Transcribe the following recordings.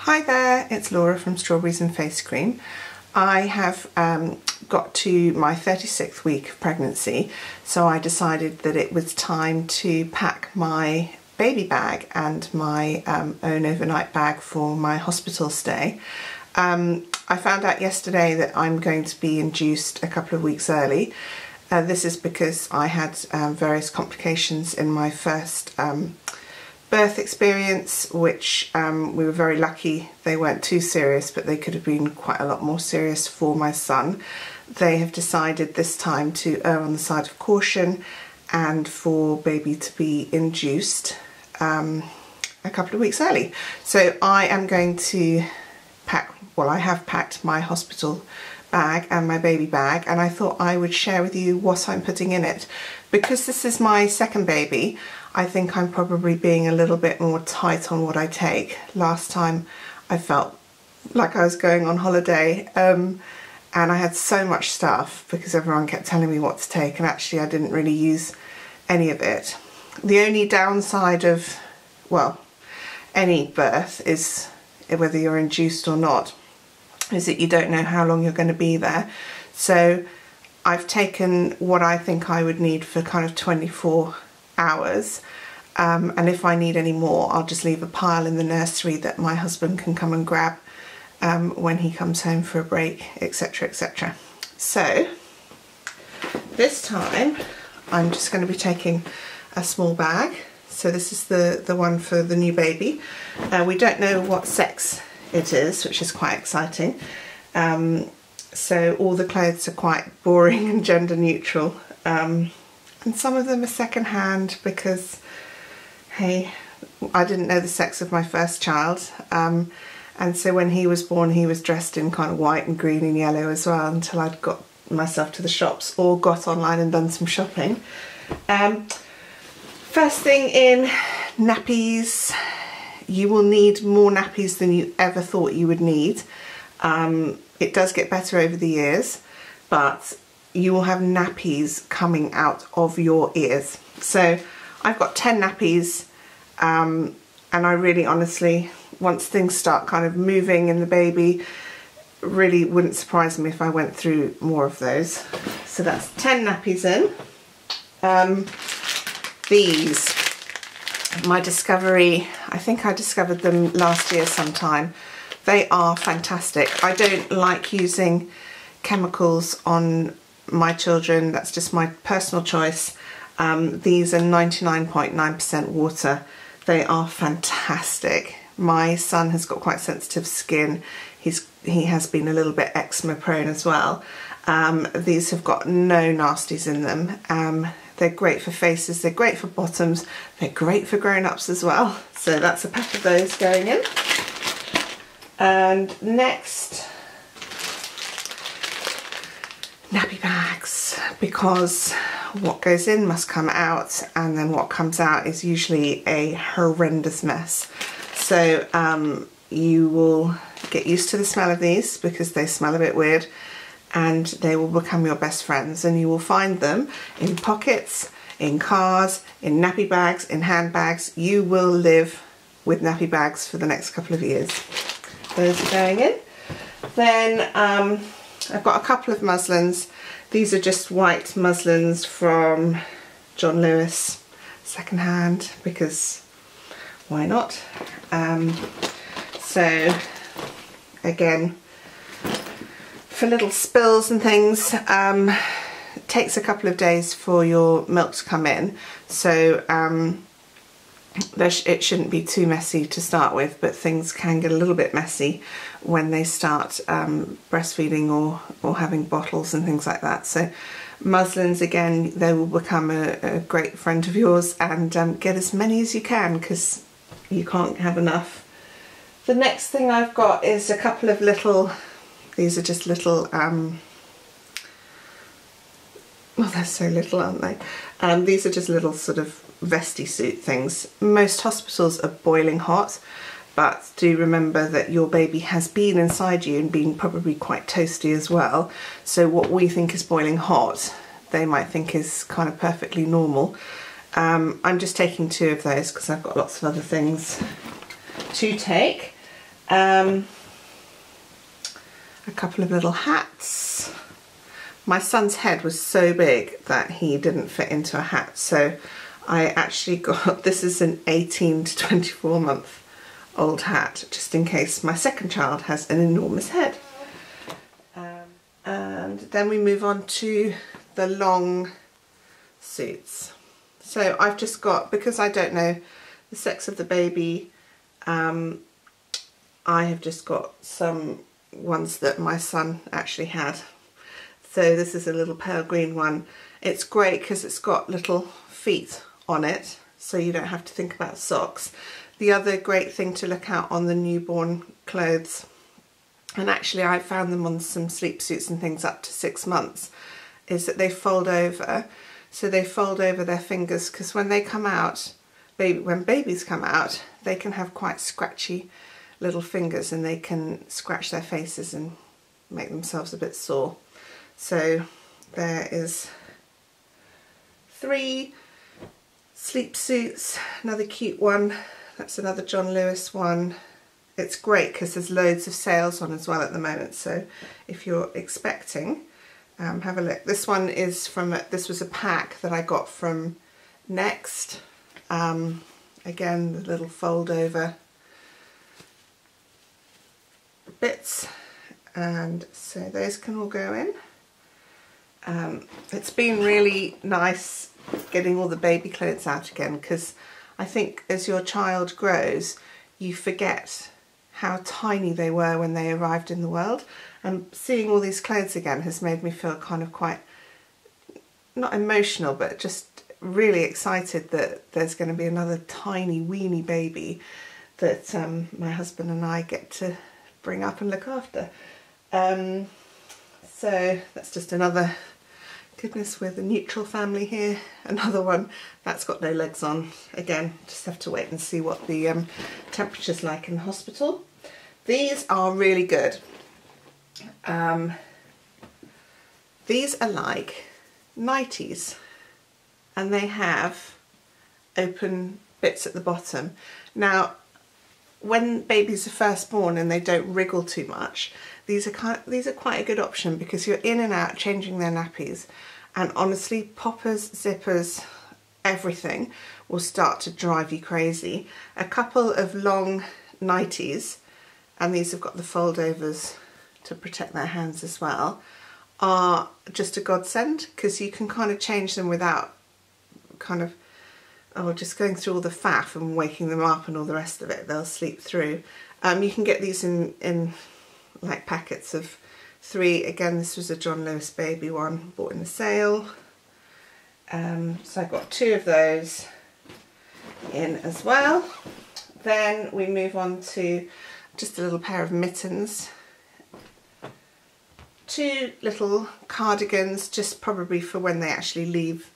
Hi there, it's Laura from Strawberries and Face Cream. I have got to my 36th week of pregnancy, so I decided that it was time to pack my baby bag and my own overnight bag for my hospital stay. I found out yesterday that I'm going to be induced a couple of weeks early. This is because I had various complications in my first birth experience, which we were very lucky they weren't too serious, but they could have been quite a lot more serious for my son. They have decided this time to err on the side of caution and for baby to be induced a couple of weeks early. So I am going to pack, well, I have packed my hospital bag and my baby bag, and I thought I would share with you what I'm putting in it. Because this is my second baby, I think I'm probably being a little bit more tight on what I take. Last time I felt like I was going on holiday and I had so much stuff because everyone kept telling me what to take, and actually I didn't really use any of it. The only downside of, well, any birth is, whether you're induced or not, is that you don't know how long you're going to be there. So I've taken what I think I would need for kind of 24 hours, and if I need any more, I'll just leave a pile in the nursery that my husband can come and grab when he comes home for a break, etc, etc. So this time I'm just going to be taking a small bag. So this is the one for the new baby. We don't know what sex it is, which is quite exciting. So all the clothes are quite boring and gender neutral, and some of them are second hand because, hey, I didn't know the sex of my first child, and so when he was born he was dressed in kind of white and green and yellow as well, until I'd got myself to the shops or got online and done some shopping. First thing in, nappies. You will need more nappies than you ever thought you would need. It does get better over the years, but you will have nappies coming out of your ears. So I've got 10 nappies, and I really honestly, once things start kind of moving in the baby, really wouldn't surprise me if I went through more of those. So that's 10 nappies in. These, my Discovery, I think I discovered them last year sometime. They are fantastic. I don't like using chemicals on my children, that's just my personal choice. These are 99.9% water. They are fantastic. My son has got quite sensitive skin. He has been a little bit eczema prone as well. These have got no nasties in them. They're great for faces, they're great for bottoms, they're great for grown-ups as well. So that's a pack of those going in. And next, nappy bags, because what goes in must come out, and then what comes out is usually a horrendous mess. So you will get used to the smell of these because they smell a bit weird, and they will become your best friends, and you will find them in pockets, in cars, in nappy bags, in handbags. You will live with nappy bags for the next couple of years. Those are going in. Then I've got a couple of muslins. These are just white muslins from John Lewis, second hand, because why not? So again, for little spills and things, it takes a couple of days for your milk to come in, so it shouldn't be too messy to start with, but things can get a little bit messy when they start breastfeeding or having bottles and things like that. So muslins, again, they will become a great friend of yours, and get as many as you can because you can't have enough. The next thing I've got is a couple of little, these are just little, well, they're so little, aren't they? These are just little sort of vesty suit things. Most hospitals are boiling hot, but do remember that your baby has been inside you and been probably quite toasty as well. So what we think is boiling hot, they might think is kind of perfectly normal. I'm just taking 2 of those because I've got lots of other things to take. A couple of little hats. My son's head was so big that he didn't fit into a hat, so I actually got, this is an 18 to 24 month old hat, just in case my second child has an enormous head. And then we move on to the long suits. So I've just got, because I don't know the sex of the baby, I have just got some ones that my son actually had. So this is a little pale green one. It's great because it's got little feet on it, so you don't have to think about socks. The other great thing to look out on the newborn clothes, and actually I found them on some sleep suits and things up to 6 months, is that they fold over. So they fold over their fingers, because when they come out, when babies come out, they can have quite scratchy little fingers and they can scratch their faces and make themselves a bit sore. So there is 3 sleep suits, another cute one, that's another John Lewis one. It's great because there's loads of sales on as well at the moment, so if you're expecting, have a look. This one is from, this was a pack that I got from Next. Again, the little fold over bits, and so those can all go in. It's been really nice getting all the baby clothes out again, because I think as your child grows you forget how tiny they were when they arrived in the world, and seeing all these clothes again has made me feel kind of quite, not emotional, but just really excited that there's going to be another tiny weeny baby that my husband and I get to bring up and look after. So that's just another, goodness, we're the neutral family here. Another one that's got no legs on. Again, just have to wait and see what the temperature's like in the hospital. These are really good. These are like nighties, and they have open bits at the bottom. Now, when babies are first born and they don't wriggle too much, these are quite a good option, because you're in and out changing their nappies, and honestly, poppers, zippers, everything will start to drive you crazy. A couple of long nighties, and these have got the fold overs to protect their hands as well, are just a godsend, because you can kind of change them without kind of, oh, just going through all the faff and waking them up and all the rest of it. They'll sleep through. You can get these in like packets of 3. Again, this was a John Lewis baby one, bought in the sale. So I got 2 of those in as well. Then we move on to just a little pair of mittens. 2 little cardigans, just probably for when they actually leave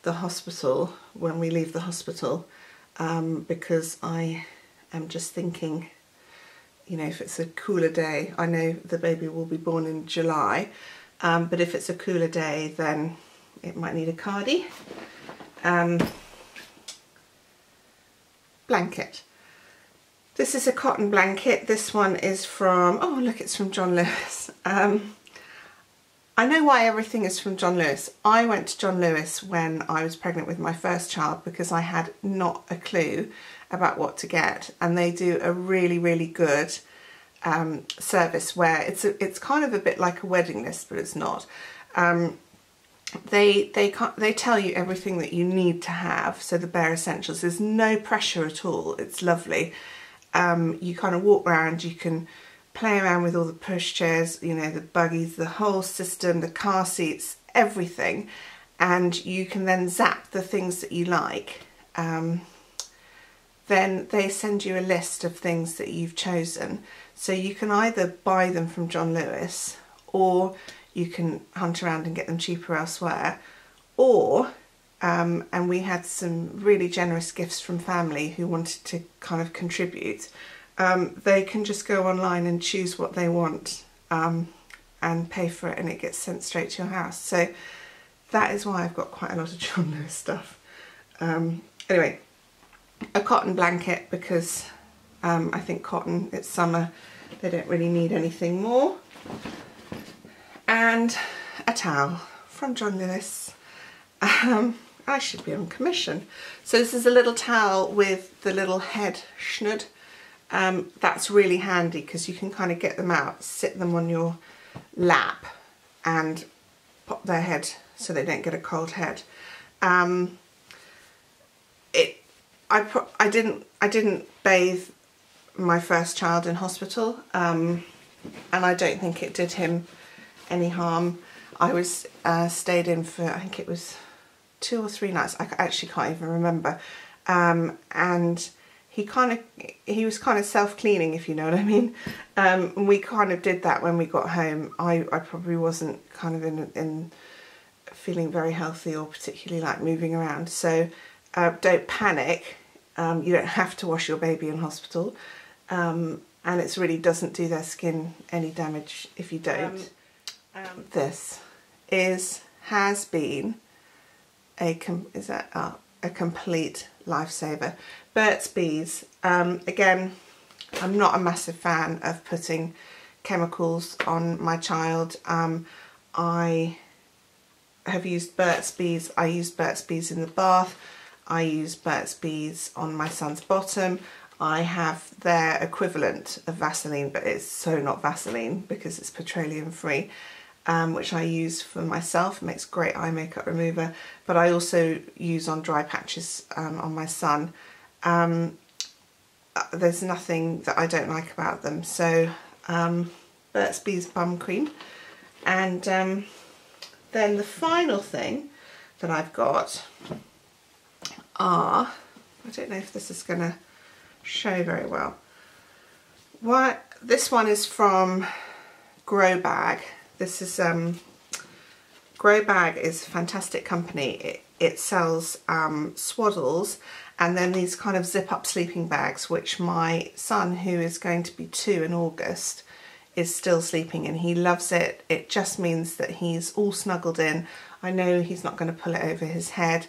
the hospital, when we leave the hospital, because I am just thinking, you know, if it's a cooler day, I know the baby will be born in July, but if it's a cooler day then it might need a cardie. Blanket. This is a cotton blanket. This one is from, oh look, it's from John Lewis. I know why everything is from John Lewis. I went to John Lewis when I was pregnant with my first child because I had not a clue about what to get, and they do a really, really good service where it's kind of a bit like a wedding list, but it's not. They tell you everything that you need to have, so the bare essentials. There's no pressure at all. It's lovely. You kind of walk around, you can play around with all the pushchairs, you know, the buggies, the whole system, the car seats, everything, and you can then zap the things that you like. Then they send you a list of things that you've chosen, so you can either buy them from John Lewis, or you can hunt around and get them cheaper elsewhere, or and we had some really generous gifts from family who wanted to kind of contribute. They can just go online and choose what they want and pay for it, and it gets sent straight to your house. So that is why I've got quite a lot of John Lewis stuff. Anyway, a cotton blanket because I think cotton, it's summer, they don't really need anything more. And a towel from John Lewis. I should be on commission. So this is a little towel with the little head schnud. That's really handy because you can kind of get them out, sit them on your lap and pop their head so they don't get a cold head. I didn't bathe my first child in hospital, and I don't think it did him any harm. I was stayed in for, I think it was 2 or 3 nights. I actually can't even remember. And he was kind of self-cleaning, if you know what I mean. And we kind of did that when we got home. I probably wasn't kind of in feeling very healthy or particularly like moving around. So don't panic. You don't have to wash your baby in hospital. And it really doesn't do their skin any damage if you don't. This has been a complete lifesaver. Burt's Bees. Again, I'm not a massive fan of putting chemicals on my child. I have used Burt's Bees. I use Burt's Bees in the bath. I use Burt's Bees on my son's bottom. I have their equivalent of Vaseline, but it's so not Vaseline because it's petroleum free, which I use for myself. It makes great eye makeup remover, but I also use on dry patches on my son. There's nothing that I don't like about them. So Burt's Bees Bum Cream. And then the final thing that I've got are, I don't know if this is going to show very well. This one is from Grow Bag. This is Grow Bag is a fantastic company. It sells swaddles and then these kind of zip up sleeping bags, which my son, who is going to be 2 in August, is still sleeping in. He loves it. It just means that he's all snuggled in. I know he's not going to pull it over his head.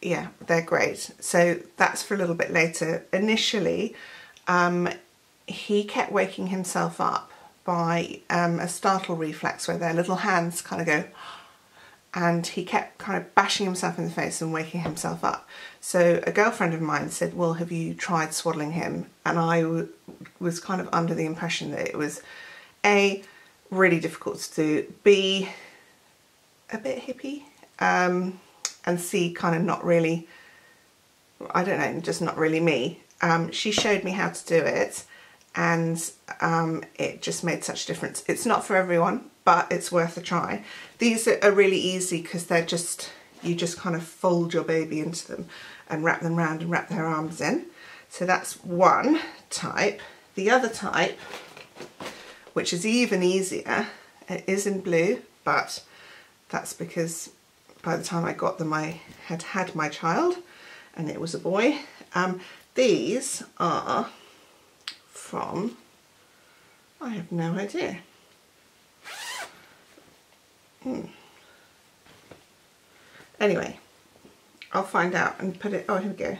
Yeah, they're great. So that's for a little bit later. Initially, he kept waking himself up by a startle reflex where their little hands kind of go, and he kept kind of bashing himself in the face and waking himself up. So a girlfriend of mine said, well, have you tried swaddling him? And I was kind of under the impression that it was A, really difficult to do, B, a bit hippie, and C, kind of not really, I don't know, just not really me. She showed me how to do it, and it just made such a difference. It's not for everyone, but it's worth a try. These are really easy because they're just, you just kind of fold your baby into them and wrap them around and wrap their arms in. So that's one type. The other type, which is even easier, it is in blue, but that's because by the time I got them I had had my child and it was a boy. These are from, I have no idea. Anyway, I'll find out and put it, oh here we go.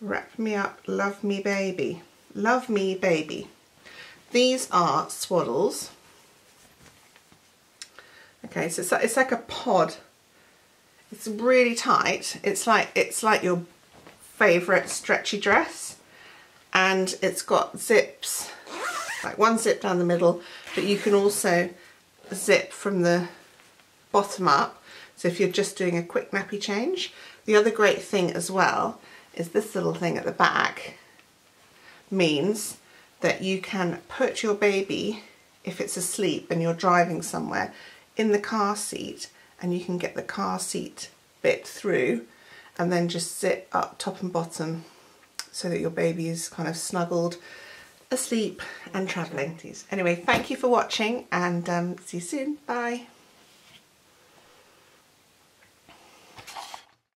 Wrap me up, love me baby. Love me baby. These are swaddles. Okay, so it's like a pod. It's really tight. It's like your favourite stretchy dress, and it's got zips, like one zip down the middle, but you can also zip from the bottom up. So if you're just doing a quick nappy change. The other great thing as well is this little thing at the back means that you can put your baby, if it's asleep and you're driving somewhere, in the car seat, and you can get the car seat bit through and then just zip up top and bottom so that your baby is kind of snuggled, asleep and travelling. Anyway, thank you for watching, and see you soon. Bye.